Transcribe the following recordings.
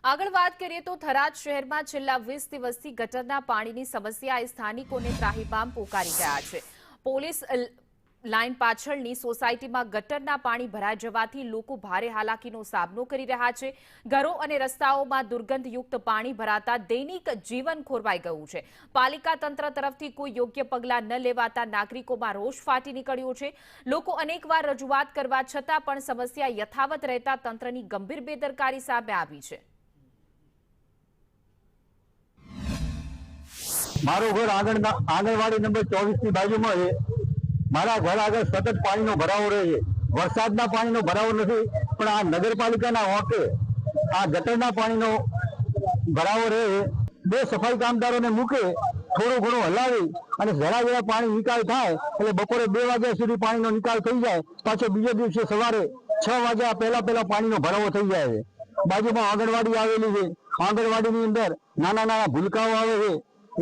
આગળ વાત કરીએ તો થરાદ શહેરમાં છેલ્લા 20 દિવસથી ગટરના પાણીની સમસ્યાએ સ્થાનિકોને ત્રાહિમામ પોકારી ગયા છે। પોલીસ લાઇન પાછળની સોસાયટીમાં ગટરના પાણી ભરાઈ જવાથી લોકો ભારે હાલાકીનો સામનો કરી રહ્યા છે। ઘરો અને રસ્તાઓમાં દુર્ગંધયુક્ત પાણી ભરાતા દૈનિક જીવન ખોરવાઈ ગયું છે। પાલિકા તંત્ર તરફથી કોઈ યોગ્ય પગલાં ન લેવાતા નાગરિકોમાં રોષ ફાટી નીકળ્યો છે। લોકો અનેકવાર રજૂઆત કરવા છતાં પણ સમસ્યા યથાવત રહેતા તંત્રની ગંભીર બેદરકારી સામે આવી છે। मारू घर आंगणवाड़ी नंबर 24 की बाजू में है। मारा घर आगे सतत पानी भराव रहे। वरसाद पानी भराव नहीं पण आ नगरपालिका होके आ गटर पानी भराव रहे। बे सफाई कामदारों ने मूके थोड़ो घणो हलावी अने जरा जरा पानी निकाल थाय એટલે બપોરે 2 વાગ્યા સુધી પાણીનો નિકાલ થઈ જાય। પાછો બીજો દિવસે સવારે 6 વાગ્યા પહેલા પાણીનો ભરાવો થઈ જાય છે। બાજુમાં આંગણવાડી આવેલી છે। આંગણવાડીની અંદર નાના નાના ભૂલકાઓ આવે છે,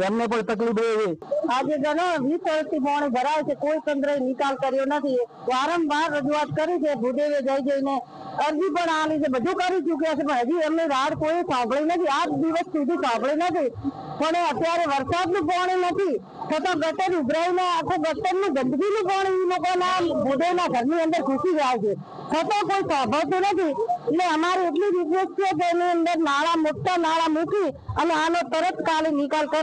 એમને પણ તકલીફ રહે છે। આજે ઘણો 20 વર્ષથી પાણી ભરાય છે, કોઈ તંત્રએ નિકાલ કર્યો નથી। વારંવાર રજૂઆત કરી છે, ભૂદેવે જઈને અરજી પણ આલી છે, બધું કરી ચૂક્યા છે, પણ હજી એમની રાડ કોઈ સાંભળી નથી। 8 દિવસ સુધી સાંભળી નથી। પણ અત્યારે વરસાદનું પાણી નથી છતાં ગટર ઉભરાઈને આખું ગટરનું ગંદકીનું પાણી એ લોકોના ભૂદેવના ઘરની અંદર ઘૂસી જાય છે, છતાં કોઈ સાંભળતું નથી। એટલે અમારી એટલી રિક્વેસ્ટ છે કે એની અંદર નાળા મોટા નાળા મૂકી અને આનો તરત કાલે નિકાલ